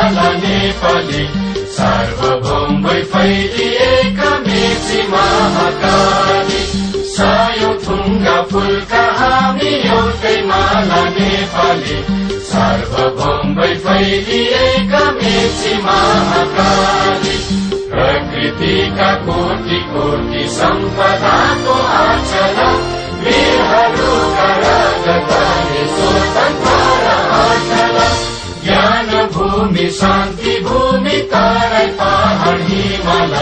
माला नेपाली सार्वभौम भई फैलिएका मेची महाकाली सयौं थुङ्गा फुलका हामी एउटै माला नेपाली सार्वभौम भई फैलिएका मेची महाकाली प्रकृतिका कोटि कोटि सम्पदाको आचला वीरहरूका रगतले स्वतन्त्र आचला ज्ञान भूमि शान्ति भूमि तराई पहाड हिमाल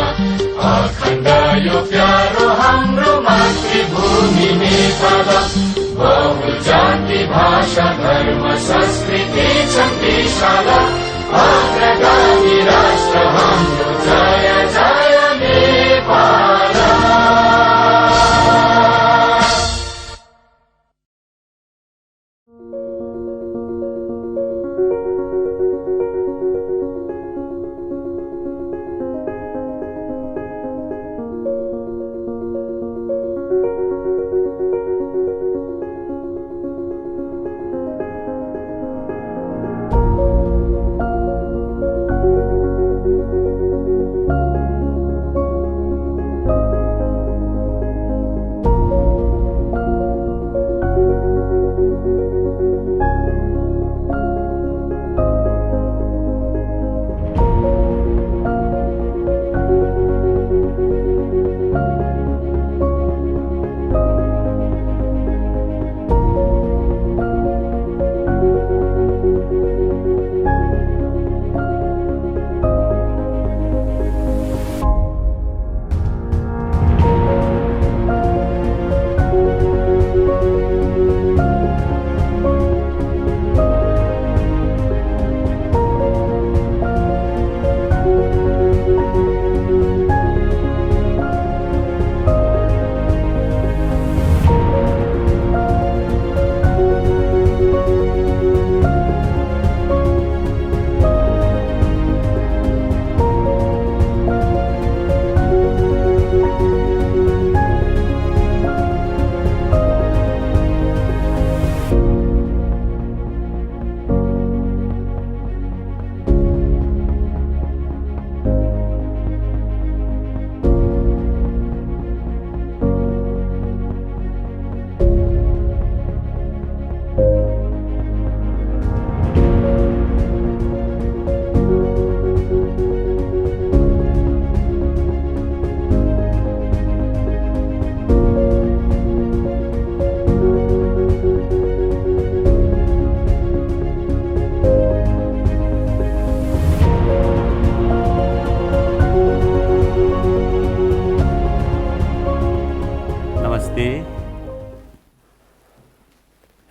अखण्ड यो प्यारो हाम्रो मातृभूमि नेपाल बहु जाति भाषा धर्म संस्कृति छन् विशाल अग्रगामी राष्ट्र हाम्रो जय जय Nepal.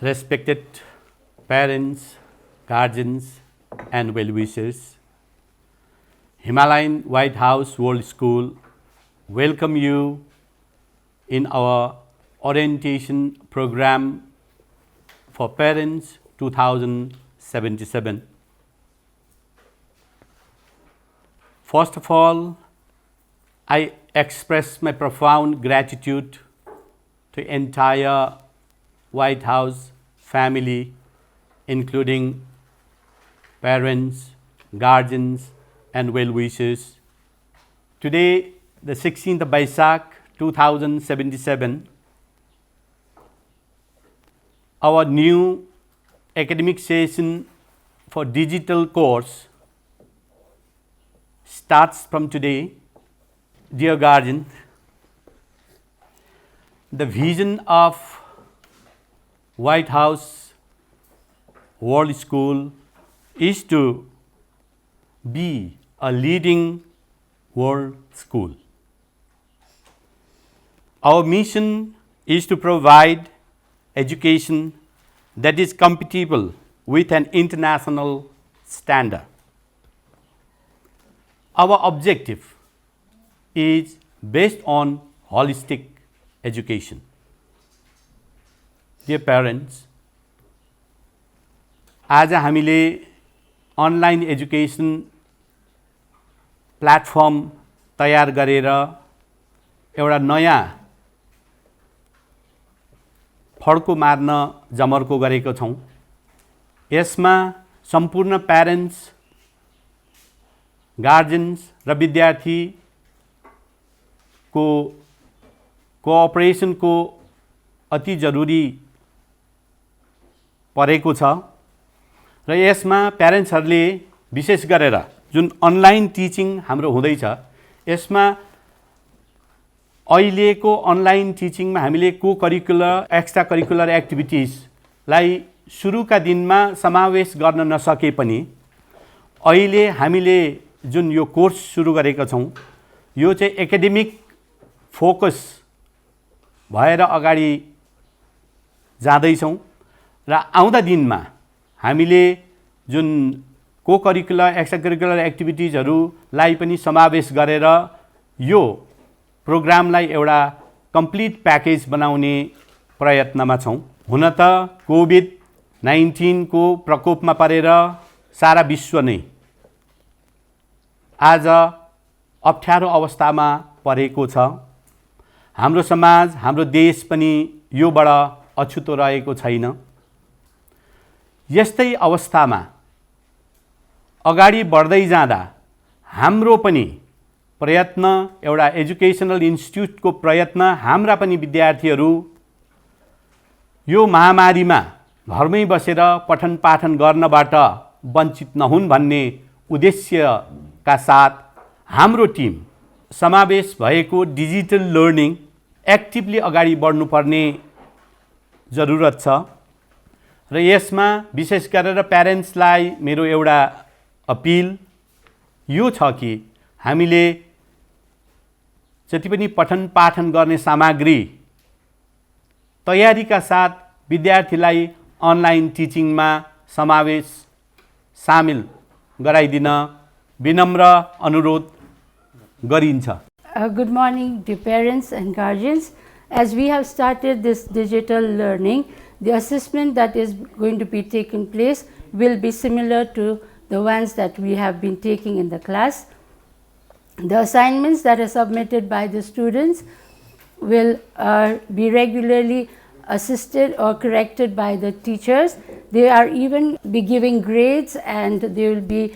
Respected parents, guardians and well-wishers, Himalayan White House World School welcome you in our orientation program for parents 2077. First of all, I express my profound gratitude to entire White House family, including parents, guardians and well-wishers. Today, the 16th of Baisakh 2077, our new academic session for digital course starts from today. Dear guardian, the vision of White House World School is to be a leading world school. Our mission is to provide education that is compatible with an international standard. Our objective is based on holistic education. Dear parents, आज हामीले online education platform तयार गरेर एउटा नयाँ फड्को मार्न जमर्को गरेको छौं। यसमा सम्पूर्ण प्यारेन्ट्स गार्जियन्स र विद्यार्थीको कोअपरेसनको अति जरुरी परेको छ र यसमा प्यारेन्ट्सहरूले विशेष गरेर जुन अनलाइन टिचिङ हाम्रो हुँदैछ यसमा अहिलेको अनलाइन टिचिङमा हामीले को-करिकुलर एक्स्ट्रा करिकुलर एक्टिभिटिजलाई सुरुका दिनमा समावेश गर्न नसके पनि अहिले हामीले जुन यो कोर्स सुरु गरेका छौँ यो चाहिँ एकाडेमिक फोकस भएर अगाडि जाँदैछौँ र आउँदा दिनमा हामीले जुन को-करिकुलर एक्स्ट्रा करिकुलर एक्टिभिटिजहरूलाई पनि समावेश गरेर यो प्रोग्रामलाई एउटा कम्प्लिट प्याकेज बनाउने प्रयत्नमा छौँ। हुन त कोभिड-19 को प्रकोपमा परेर सारा विश्व नै आज अप्ठ्यारो अवस्थामा परेको छ। हाम्रो समाज हाम्रो देश पनि योबाट अछुतो रहेको छैन। यस्तै अवस्थामा अगाडि बढ्दै जाँदा हाम्रो पनि प्रयत्न एउटा एजुकेसनल इन्स्टिट्युटको प्रयत्न हाम्रा पनि विद्यार्थीहरू यो महामारीमा घरमै बसेर पठन पाठन गर्नबाट वञ्चित नहुन् भन्ने उद्देश्यका साथ हाम्रो टिम समावेश भएको डिजिटल लर्निङ एक्टिभली अगाडि बढ्नुपर्ने जरुरत छ र यसमा विशेष गरेर प्यारेन्ट्सलाई मेरो एउटा अपिल यो छ कि हामीले जति पनि पठन पाठन गर्ने सामग्री तयारीका साथ विद्यार्थीलाई अनलाइन टिचिङमा सामेल गराइदिन विनम्र अनुरोध गरिन्छ। Good morning, dear parents and guardians. As we have started this digital learning, the assessment that is going to be taken place will be similar to the ones that we have been taking in the class. The assignments that are submitted by the students will be regularly assisted or corrected by the teachers. They are even be giving grades and they will be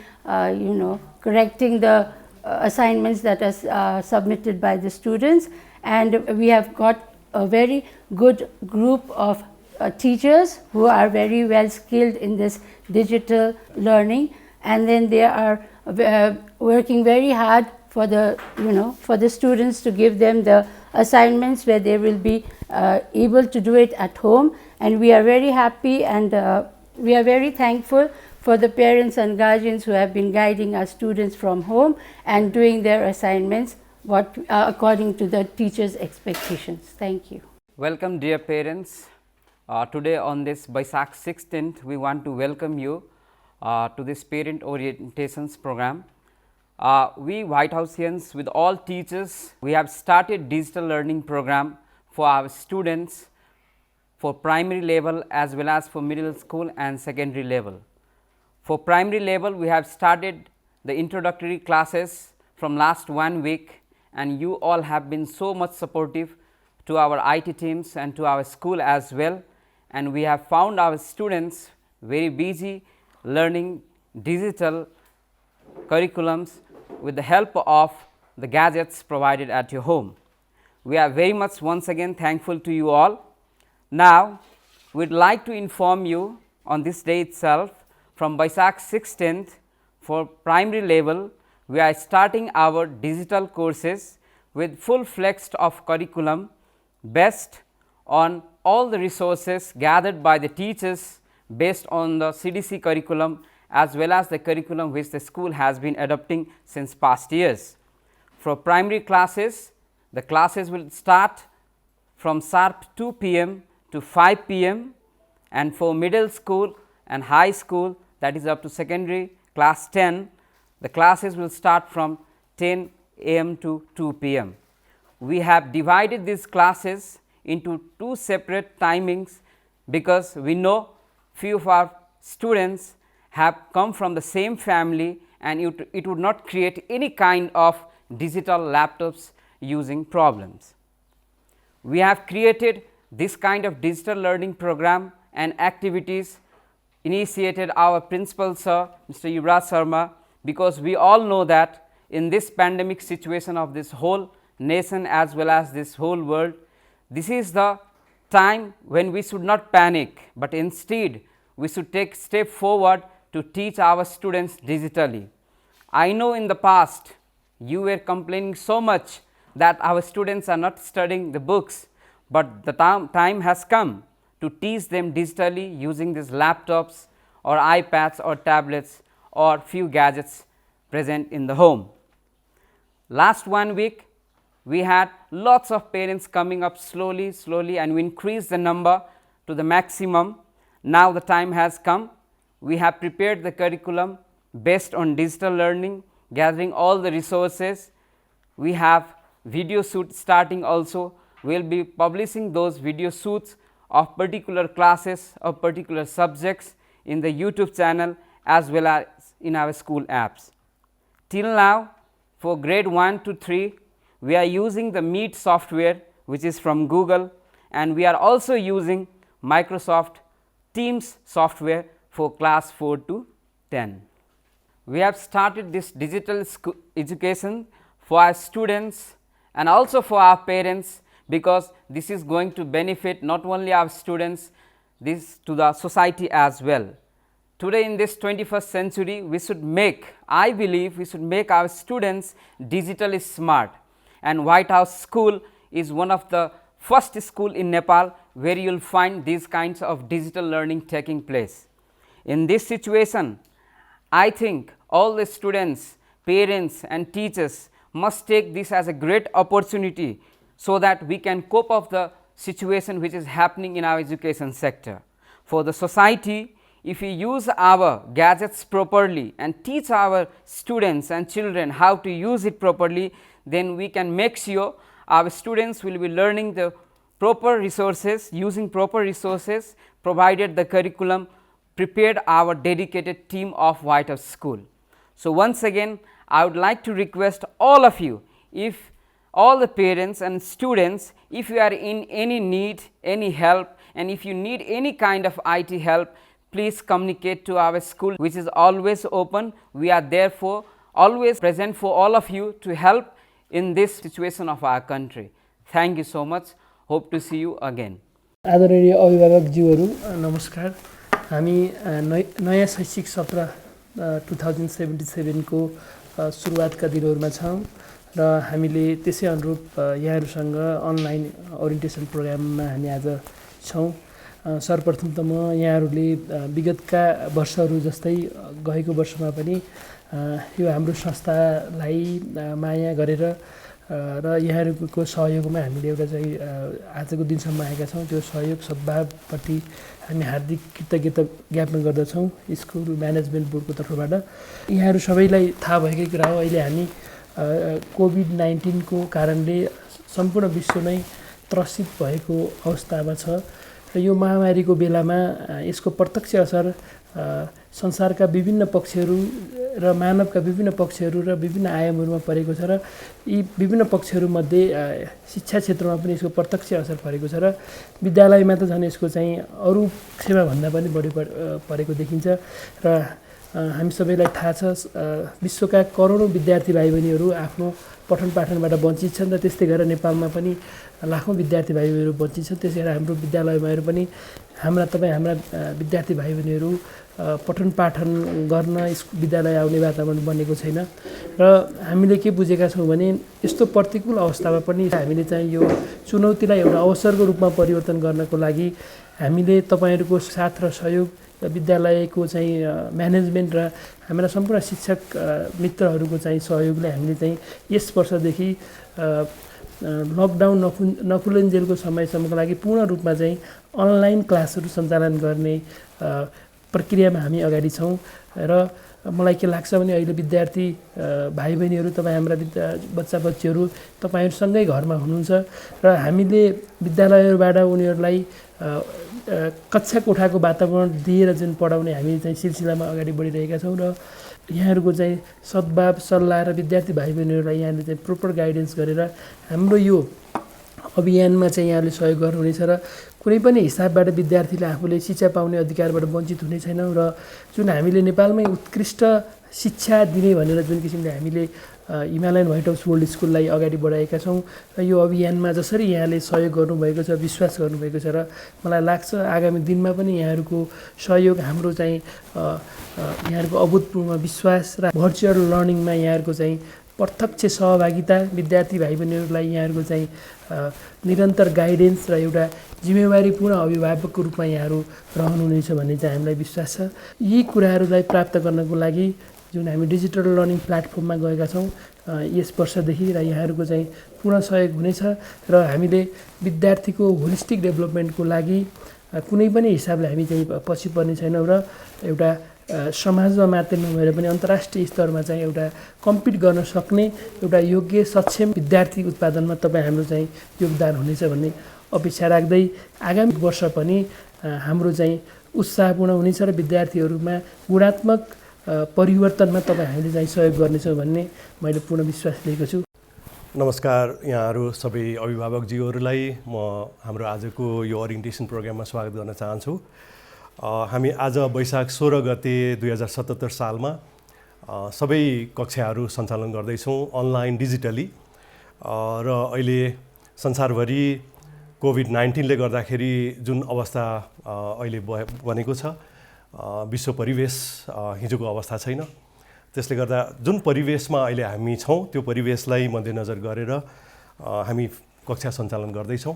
correcting the assignments that are submitted by the students, and we have got a very good group of teachers who are very well skilled in this digital learning, and then they are working very hard for the students to give them the assignments where they will be able to do it at home. And we are very happy and we are very thankful for the parents and guardians who have been guiding our students from home and doing their assignments according to the teachers' expectations. Thank you. Welcome, dear parents. Today on this Baisakh 16th, we want to welcome you to this parent orientations program. We White Houseians with all teachers, we have started digital learning program for our students for primary level as well as for middle school and secondary level. For primary level, we have started the introductory classes from last 1 week, and you all have been so much supportive to our IT teams and to our school as well, and we have found our students very busy learning digital curriculums with the help of the gadgets provided at your home. We are very much once again thankful to you all. Now, we would like to inform you on this day itself, from Baisakh 16th for primary level, we are starting our digital courses with full-flexed of curriculum based on all the resources gathered by the teachers based on the CDC curriculum as well as the curriculum which the school has been adopting since past years. For primary classes, the classes will start from sharp 2 p.m. to 5 p.m. and for middle school and high school, that is up to secondary class 10, the classes will start from 10 a.m. to 2 p.m. We have divided these classes into 2 separate timings because we know few of our students have come from the same family and it would not create any kind of digital laptops using problems. We have created this kind of digital learning program and activities initiated our principal sir, Mr. Yuvraj Sharma, because we all know that in this pandemic situation of this whole nation as well as this whole world, this is the time when we should not panic, but instead we should take step forward to teach our students digitally. I know in the past you were complaining so much that our students are not studying the books, but the time has come to teach them digitally using these laptops or iPads or tablets or few gadgets present in the home. Last 1 week we had lots of parents coming up slowly and we increased the number to the maximum. Now the time has come. We have prepared the curriculum based on digital learning, gathering all the resources. We have video shoots starting also. We will be publishing those video shoots of particular classes of particular subjects in the YouTube channel as well as in our school apps. Till now, for grade 1 to 3, we are using the Meet software, which is from Google, and we are also using Microsoft Teams software for class 4 to 10. We have started this digital education for our students and also for our parents, because this is going to benefit not only our students, this to the society as well. Today in this 21st century, we should make, I believe we should make our students digitally smart, and White House School is one of the first school in Nepal where you will find these kinds of digital learning taking place. In this situation, I think all the students, parents and teachers must take this as a great opportunity so that we can cope up the situation which is happening in our education sector. For the society, if we use our gadgets properly and teach our students and children how to use it properly, then we can make sure our students will be learning the proper resources, using proper resources, provided the curriculum prepared our dedicated team of White House School. So once again, I would like to request all of you, if all the parents and students, if you are in any need, any help, and if you need any kind of IT help, please communicate to our school, which is always open. We are therefore always present for all of you to help in this situation of our country. Thank you so much. Hope to see you again. आदरणीय अभिभावकज्यूहरू नमस्कार। हामी नयाँ शैक्षिक सत्र 2077 को सुरुवातका दिनहरुमा छौं र हामीले त्यसै अनुरूप यहाँहरुसँग अनलाइन ओरिएन्टेसन प्रोग्राममा हामी आज छौं। सर्वप्रथम त म यहाँहरुले विगतका वर्षहरु जस्तै गएको वर्षमा पनि यो हाम्रो संस्थालाई माया गरेर र यहाँहरुको सहयोगमा हामीले एउटा चाहिँ आजको दिनसम्म आएका छौं। त्यो सहयोग सद्भावप्रति हामी हार्दिक कृतज्ञता ज्ञापन गर्दछौं स्कुल म्यानेजमेन्ट बोर्डको तर्फबाट। यहाँहरु सबैलाई थाहा भएकै कुरा हो, अहिले हामी कोभिड-19 को कारणले सम्पूर्ण विश्व नै त्रसित भएको अवस्थामा छ र यो महामारीको बेलामा यसको प्रत्यक्ष असर संसारका विभिन्न पक्षहरू र मानवका विभिन्न पक्षहरू र विभिन्न आयामहरुमा परेको छ र यी विभिन्न पक्षहरू मध्ये शिक्षा क्षेत्रमा पनि यसको प्रत्यक्ष असर परेको छ र विद्यालयमा त झन् यसको चाहिँ अरु क्षेत्रमा भन्दा पनि बढी परेको देखिन्छ र हामी सबैलाई थाहा छ विश्वका करोडौं विद्यार्थी भाइबहिनीहरू आफ्नो पठन पाठनबाट वञ्चित छन् र त्यस्तै गरेर नेपालमा पनि लाखौं विद्यार्थी भाइबहिनीहरू वञ्चित छन्। त्यसैगरी हाम्रो विद्यालयमा पनि हाम्रा विद्यार्थी भाइबहिनीहरू पठन पाठन गर्न विद्यालय आउने वातावरण बनेको छैन र हामीले के बुझेका छौं भने यस्तो प्रतिकूल अवस्थामा पनि हामीले चाहिँ यो चुनौतीलाई एउटा अवसरको रूपमा परिवर्तन गर्नको लागि हामीले तपाईहरुको साथ र सहयोग विद्यालयको चाहिँ म्यानेजमेन्ट र हाम्रा सम्पूर्ण शिक्षक मित्रहरूको चाहिँ सहयोगले हामीले चाहिँ यस वर्षदेखि लकडाउन नखुलुन्जेलको समयसम्मको लागि पूर्ण रूपमा चाहिँ अनलाइन क्लासहरू सञ्चालन गर्ने प्रक्रियामा हामी अगाडि छौं र मलाई के लाग्छ भने अहिले विद्यार्थी भाइबहिनीहरू तपाई हाम्रा बच्चा-बच्चीहरू तपाईहरुसँगै घरमा हुनुहुन्छ र हामीले विद्यालयहरूबाट उनीहरूलाई कक्षा कोठाको वातावरण दिएर जुन पढाउने हामी चाहिँ सिलसिलामा अगाडि बढिरहेका छौं र यहाँहरुको चाहिँ सद्भाव सल्लाह र विद्यार्थी भाइबहिनीहरूलाई यहाँले चाहिँ प्रोपर गाइडेन्स गरेर हाम्रो यो अभियानमा चाहिँ यहाँले सहयोग गर्नुहुनेछ र कुनै पनि हिसाबबाट विद्यार्थीले आफूले शिक्षा पाउने अधिकारबाट वञ्चित हुने छैनौँ र जुन हामीले नेपालमै उत्कृष्ट शिक्षा दिने भनेर जुन किसिमले हामीले हिमालयन व्हाइट हाउस वर्ल्ड स्कुललाई अगाडि बढाएका छौँ र यो अभियानमा जसरी यहाँले सहयोग गर्नुभएको छ विश्वास गर्नुभएको छ र मलाई लाग्छ आगामी दिनमा पनि यहाँहरूको सहयोग हाम्रो चाहिँ यहाँहरूको अभूतपूर्व विश्वास र भर्चुअल लर्निङमा यहाँहरूको चाहिँ प्रत्यक्ष सहभागिता विद्यार्थी भाइ बहिनीहरूलाई यहाँहरूको चाहिँ निरन्तर गाइडेन्स र एउटा जिम्मेवारीपूर्ण अभिभावकको रूपमा यहाँहरू रहनुहुनेछ भन्ने चाहिँ हामीलाई विश्वास छ। यी कुराहरूलाई प्राप्त गर्नको लागि जुन हामी डिजिटल लर्निङ प्लेटफर्ममा गएका छौँ यस वर्षदेखि र यहाँहरूको चाहिँ पूर्ण सहयोग हुनेछ र हामीले विद्यार्थीको होलिस्टिक डेभलपमेन्टको लागि कुनै पनि हिसाबले हामी चाहिँ पछि पर्ने छैनौँ र एउटा समाजमा मात्रै नभएर पनि अन्तर्राष्ट्रिय स्तरमा चाहिँ एउटा कम्पिट गर्न सक्ने एउटा योग्य सक्षम विद्यार्थी उत्पादनमा तपाईँ हाम्रो चाहिँ योगदान हुनेछ भन्ने अपेक्षा राख्दै आगामी वर्ष पनि हाम्रो चाहिँ उत्साहपूर्ण हुनेछ र विद्यार्थीहरूमा गुणात्मक परिवर्तनमा तपाईँ हामीले चाहिँ सहयोग गर्नेछौँ भन्ने मैले पूर्ण विश्वास लिएको छु। नमस्कार यहाँहरू सबै अभिभावकज्यूहरूलाई म हाम्रो आजको यो ओरिएन्टेसन प्रोग्राममा स्वागत गर्न चाहन्छु। हामी आज वैशाख 16 गते 2077 सालमा सबै कक्षाहरू सञ्चालन गर्दैछौँ अनलाइन डिजिटली र अहिले संसारभरि कोभिड-19ले गर्दाखेरि जुन अवस्था अहिले बनेको छ विश्व परिवेश हिजोको अवस्था छैन। त्यसले गर्दा जुन परिवेशमा अहिले हामी छौँ त्यो परिवेशलाई मध्यनजर गरेर हामी कक्षा सञ्चालन गर्दैछौँ।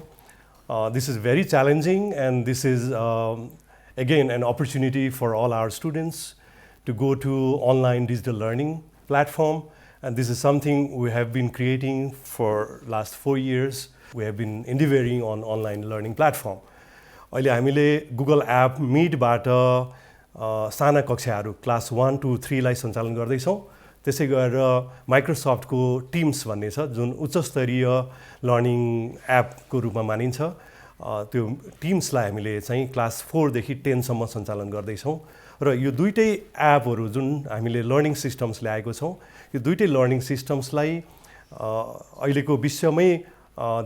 This is very challenging and this is again an opportunity for all our students to go to online digital learning platform, and this is something we have been creating for last 4 years. We have been endeavoring on online learning platform. अहिले हामीले Google app मिटबाट साना कक्षाहरू class 1 to 3 लाई सञ्चालन गर्दैछौँ। त्यसै गरेर माइक्रोसफ्टको teams भन्ने छ जुन उच्चस्तरीय लर्निङ एपको रूपमा मानिन्छ। त्यो टिम्सलाई हामीले चाहिँ क्लास 4 देखि 10 सम्म सञ्चालन गर्दैछौँ र यो दुईटै एपहरू जुन हामीले लर्निङ सिस्टम्स ल्याएको छौँ यो दुईटै लर्निङ सिस्टम्सलाई अहिलेको विश्वमै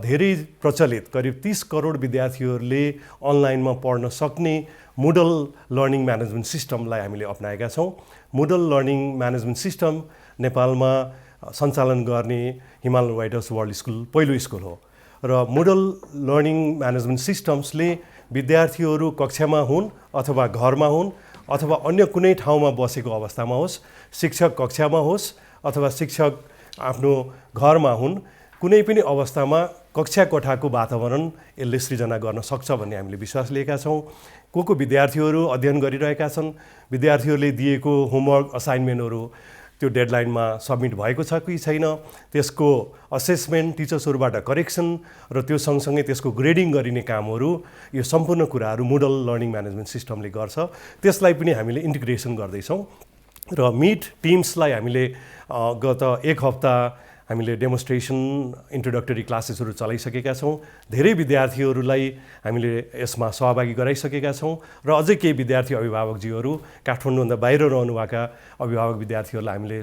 धेरै प्रचलित करिब 30 करोड विद्यार्थीहरूले अनलाइनमा पढ्न सक्ने मुडल लर्निङ म्यानेजमेन्ट सिस्टमलाई हामीले अपनाएका छौँ। मुडल लर्निङ म्यानेजमेन्ट सिस्टम नेपालमा सञ्चालन गर्ने Himalayan white house world school पहिलो स्कुल हो र मुडल लर्निङ म्यानेजमेन्ट सिस्टम्सले विद्यार्थीहरू कक्षामा हुन् अथवा घरमा हुन् अथवा अन्य कुनै ठाउँमा बसेको अवस्थामा होस्, शिक्षक कक्षामा होस् अथवा शिक्षक आफ्नो घरमा हुन्, कुनै पनि अवस्थामा कक्षा कोठाको वातावरण यसले सृजना गर्न सक्छ भन्ने हामीले विश्वास लिएका छौँ। को विद्यार्थीहरू अध्ययन गरिरहेका छन्, विद्यार्थीहरूले दिएको होमवर्क असाइनमेन्टहरू त्यो डेडलाइनमा सबमिट भएको छ कि छैन, त्यसको असेसमेन्ट टिचर्सहरूबाट करेक्सन र त्यो सँगसँगै त्यसको ग्रेडिङ गरिने कामहरू यो सम्पूर्ण कुराहरू मुडल लर्निङ म्यानेजमेन्ट सिस्टमले गर्छ। त्यसलाई पनि हामीले इन्टिग्रेसन गर्दैछौँ र मिट टिम्सलाई हामीले गत 1 हप्ता हामीले डेमोन्स्ट्रेसन इन्ट्रोडक्टरी क्लासेसहरू चलाइसकेका छौँ। धेरै विद्यार्थीहरूलाई हामीले यसमा सहभागी गराइसकेका छौँ र अझै केही विद्यार्थी अभिभावकज्यूहरू काठमाडौँभन्दा बाहिर रहनुभएका अभिभावक विद्यार्थीहरूलाई हामीले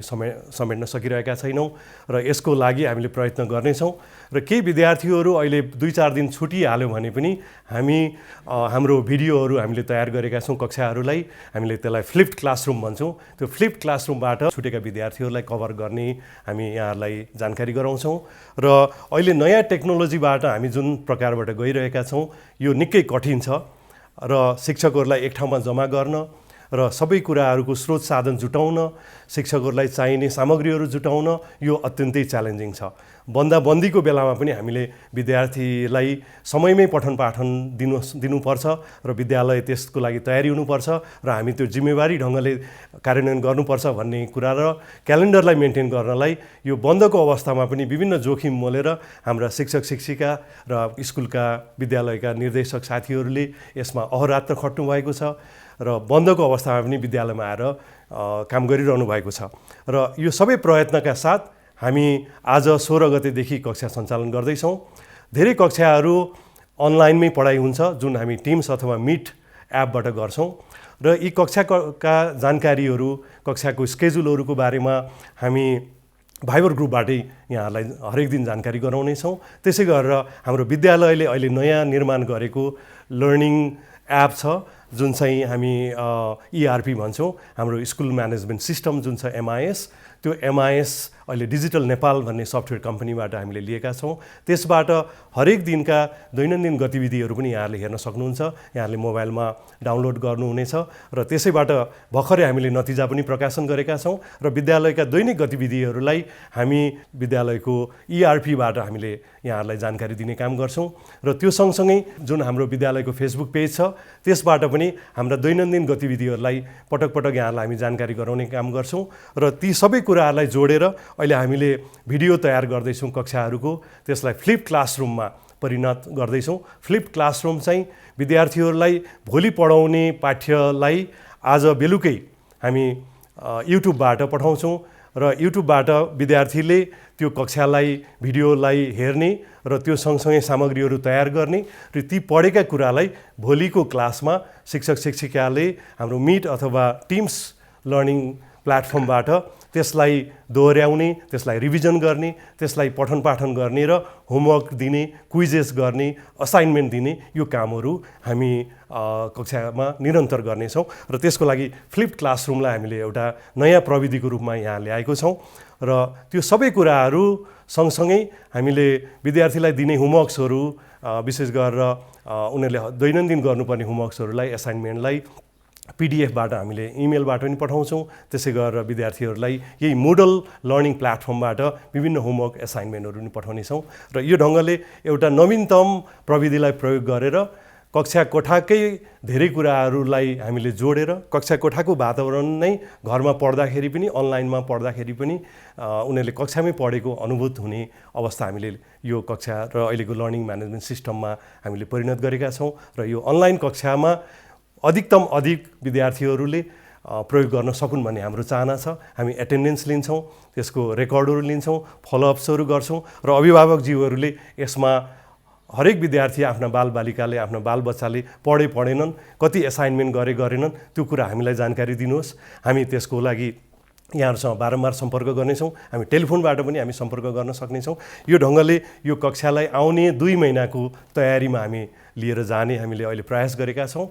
समेट्न सकिरहेका छैनौँ र यसको लागि हामीले प्रयत्न गर्नेछौँ र केही विद्यार्थीहरू अहिले 2-4 दिन छुटिहाल्यो भने पनि हामी हाम्रो भिडियोहरू हामीले तयार गरेका छौँ कक्षाहरूलाई। हामीले त्यसलाई फ्लिप्ड क्लासरुम भन्छौँ। त्यो फ्लिप्ड क्लासरुमबाट छुटेका विद्यार्थीहरूलाई कभर गर्ने हामी यहाँहरूलाई जानकारी गराउँछौँ र अहिले नयाँ टेक्नोलोजीबाट हामी जुन प्रकारबाट गइरहेका छौँ यो निकै कठिन छ र शिक्षकहरूलाई एक ठाउँमा जम्मा गर्न र सबै कुराहरूको स्रोत साधन जुटाउन, शिक्षकहरूलाई चाहिने सामग्रीहरू जुटाउन यो अत्यन्तै च्यालेन्जिङ छ। बन्दाबन्दीको बेलामा पनि हामीले विद्यार्थीलाई समयमै पठन पाठन दिनुपर्छ र विद्यालय त्यसको लागि तयारी हुनुपर्छ र हामी त्यो जिम्मेवारी ढङ्गले कार्यान्वयन गर्नुपर्छ भन्ने कुरा र क्यालेन्डरलाई मेन्टेन गर्नलाई यो बन्दको अवस्थामा पनि विभिन्न जोखिम मोलेर हाम्रा शिक्षक शिक्षिका र स्कुलका विद्यालयका निर्देशक साथीहरूले यसमा अहोरात्र खट्नु भएको छ र बन्दको अवस्थामा पनि विद्यालयमा आएर काम गरिरहनु भएको छ र यो सबै प्रयत्नका साथ हामी आज 16 गतेदेखि कक्षा सञ्चालन गर्दैछौँ। धेरै कक्षाहरू अनलाइनमै पढाइ हुन्छ जुन हामी टिम्स अथवा मिट एपबाट गर्छौँ र यी कक्षाका जानकारीहरू, कक्षाको स्केड्युलहरूको बारेमा हामी भाइबर ग्रुपबाटै यहाँहरूलाई हरेक दिन जानकारी गराउनेछौँ। त्यसै गरेर हाम्रो विद्यालयले अहिले नयाँ निर्माण गरेको लर्निङ एप छ जुन चाहिँ हामी ERP भन्छौँ, हाम्रो स्कुल म्यानेजमेन्ट सिस्टम जुन छ MIS, त्यो MIS अहिले डिजिटल नेपाल भन्ने सफ्टवेयर कम्पनीबाट हामीले लिएका छौँ। त्यसबाट हरेक दिनका दैनन्दिन गतिविधिहरू पनि यहाँहरूले हेर्न सक्नुहुन्छ। यहाँहरूले मोबाइलमा डाउनलोड गर्नुहुनेछ र त्यसैबाट भर्खरै हामीले नतिजा पनि प्रकाशन गरेका छौँ र विद्यालयका दैनिक गतिविधिहरूलाई हामी विद्यालयको ERPबाट हामीले यहाँहरूलाई जानकारी दिने काम गर्छौँ। र त्यो सँगसँगै जुन हाम्रो विद्यालयको फेसबुक पेज छ त्यसबाट पनि हाम्रा दैनन्दिन गतिविधिहरूलाई पटक पटक यहाँहरूलाई हामी जानकारी गराउने काम गर्छौँ र ती सबै कुराहरूलाई जोडेर अहिले हामीले भिडियो तयार गर्दैछौँ कक्षाहरूको, त्यसलाई फ्लिप क्लासरुममा परिणत गर्दैछौँ। फ्लिप क्लासरुम चाहिँ विद्यार्थीहरूलाई भोलि पढाउने पाठ्यलाई आज बेलुकै हामी युट्युबबाट पठाउँछौँ र युट्युबबाट विद्यार्थीले त्यो कक्षालाई भिडियोलाई हेर्ने र त्यो सँगसँगै सामग्रीहरू तयार गर्ने र ती पढेका कुरालाई भोलिको क्लासमा शिक्षक शिक्षिकाले हाम्रो मिट अथवा टिम्स लर्निङ प्लेटफर्मबाट त्यसलाई दोहोऱ्याउने, त्यसलाई रिभिजन गर्ने, त्यसलाई पठन पाठन गर्ने र होमवर्क दिने, क्विजेस गर्ने, असाइनमेन्ट दिने यो कामहरू हामी कक्षामा निरन्तर गर्नेछौँ र त्यसको लागि फ्लिप क्लासरुमलाई हामीले एउटा नयाँ प्रविधिको रूपमा यहाँ ल्याएको छौँ र त्यो सबै कुराहरू सँगसँगै हामीले विद्यार्थीलाई दिने होमवर्क्सहरू विशेष गरेर उनीहरूले दैनन्दिन गर्नुपर्ने होमवर्क्सहरूलाई, असाइनमेन्टलाई PDF-बाट हामीले इमेलबाट पनि पठाउँछौँ। त्यसै गरेर विद्यार्थीहरूलाई यही मोडल लर्निङ प्लेटफर्मबाट विभिन्न होमवर्क असाइनमेन्टहरू पनि पठाउनेछौँ र यो ढङ्गले एउटा नवीनतम प्रविधिलाई प्रयोग गरेर कक्षा कोठाकै धेरै कुराहरूलाई हामीले जोडेर कक्षा कोठाको वातावरण नै घरमा पढ्दाखेरि पनि अनलाइनमा पढ्दाखेरि पनि उनीहरूले कक्षामै पढेको अनुभूत हुने अवस्था हामीले यो कक्षा र अहिलेको लर्निङ म्यानेजमेन्ट सिस्टममा हामीले परिणत गरेका छौँ र यो अनलाइन कक्षामा अधिकतम अधिक विद्यार्थीहरूले प्रयोग गर्न सकुन् भन्ने हाम्रो चाहना छ। हामी एटेन्डेन्स लिन्छौँ, त्यसको रेकर्डहरू लिन्छौँ, फलोअप्सहरू गर्छौँ र अभिभावकज्यूहरूले यसमा हरेक विद्यार्थी आफ्ना बालबालिकाले, आफ्ना बालबच्चाले पढेनन्, कति असाइनमेन्ट गरेनन्, त्यो कुरा हामीलाई जानकारी दिनुहोस्। हामी त्यसको लागि यहाँहरूसँग बारम्बार सम्पर्क गर्नेछौँ। हामी टेलिफोनबाट पनि हामी सम्पर्क गर्न सक्नेछौँ। यो ढङ्गले यो कक्षालाई आउने 2 महिनाको तयारीमा हामी लिएर जाने हामीले अहिले प्रयास गरेका छौँ।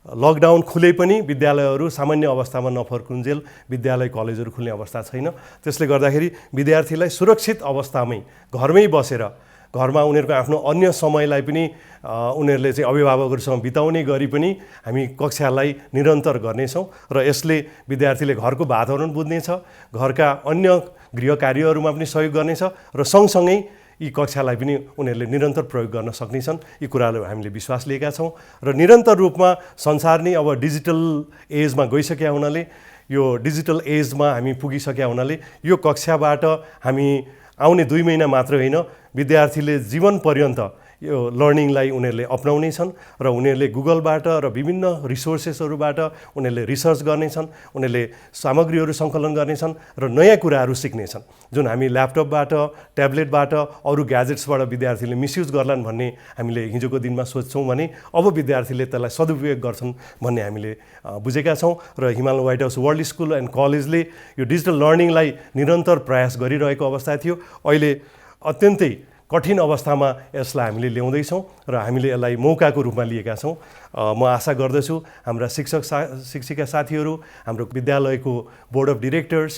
लकडाउन खुले पनि विद्यालयहरू सामान्य अवस्थामा नफर्कुन्जेल विद्यालय कलेजहरू खुल्ने अवस्था छैन। त्यसले गर्दाखेरि विद्यार्थीलाई सुरक्षित अवस्थामै घरमै बसेर घरमा उनीहरूको आफ्नो अन्य समयलाई पनि उनीहरूले चाहिँ अभिभावकहरूसँग बिताउने गरी पनि हामी कक्षालाई निरन्तर गर्नेछौँ र यसले विद्यार्थीले घरको वातावरण बुझ्नेछ, घरका अन्य गृह कार्यहरूमा पनि सहयोग गर्नेछ र सँगसँगै यी कक्षालाई पनि उनीहरूले निरन्तर प्रयोग गर्न सक्नेछन्। यी कुराहरू हामीले विश्वास लिएका छौँ र निरन्तर रूपमा संसार नै अब डिजिटल एजमा गइसकेका हुनाले, यो डिजिटल एजमा हामी पुगिसकेका हुनाले यो कक्षाबाट हामी आउने 2 महिना मात्र होइन, विद्यार्थीले जीवन पर्यन्त यो लर्निङलाई उनीहरूले अपनाउनेछन् र उनीहरूले गुगलबाट र विभिन्न रिसोर्सेसहरूबाट उनीहरूले रिसर्च गर्नेछन्, उनीहरूले सामग्रीहरू सङ्कलन गर्नेछन् र नयाँ कुराहरू सिक्नेछन्। जुन हामी ल्यापटपबाट, ट्याब्लेटबाट, अरू ग्याजेट्सबाट विद्यार्थीले मिसयुज गर्लान् भन्ने हामीले हिजोको दिनमा सोच्छौँ भने अब विद्यार्थीले त्यसलाई सदुपयोग गर्छन् भन्ने हामीले बुझेका छौँ र Himalayan white house world school and कलेजले यो डिजिटल लर्निङलाई निरन्तर प्रयास गरिरहेको अवस्था थियो। अहिले अत्यन्तै कठिन अवस्थामा यसलाई हामीले ल्याउँदैछौँ र हामीले यसलाई मौकाको रूपमा लिएका छौँ। म आशा गर्दछु हाम्रा शिक्षिका साथीहरू, हाम्रो विद्यालयको बोर्ड अफ डिरेक्टर्स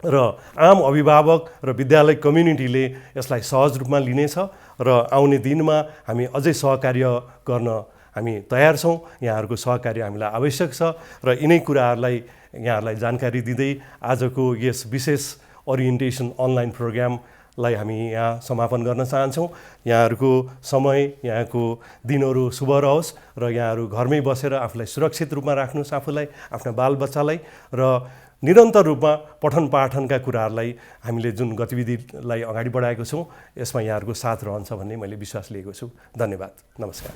र आम अभिभावक र विद्यालय कम्युनिटीले यसलाई सहज रूपमा लिनेछ र आउने दिनमा हामी अझै सहकार्य गर्न हामी तयार छौँ। यहाँहरूको सहकार्य हामीलाई आवश्यक छ र यिनै कुराहरूलाई यहाँहरूलाई जानकारी दिँदै आजको यस विशेष ओरिएन्टेसन अनलाइन प्रोग्रामलाई हामी यहाँ समापन गर्न चाहन्छौँ। यहाँहरूको समय, यहाँको दिनहरू शुभ रहोस् र यहाँहरू घरमै बसेर आफूलाई सुरक्षित रूपमा राख्नुहोस्, आफूलाई, आफ्ना बालबच्चालाई र निरन्तर रूपमा पठन पाठनका कुराहरूलाई हामीले जुन गतिविधिलाई अगाडि बढाएको छौँ यसमा यहाँहरूको साथ रहन्छ भन्ने मैले विश्वास लिएको छु। धन्यवाद। नमस्कार।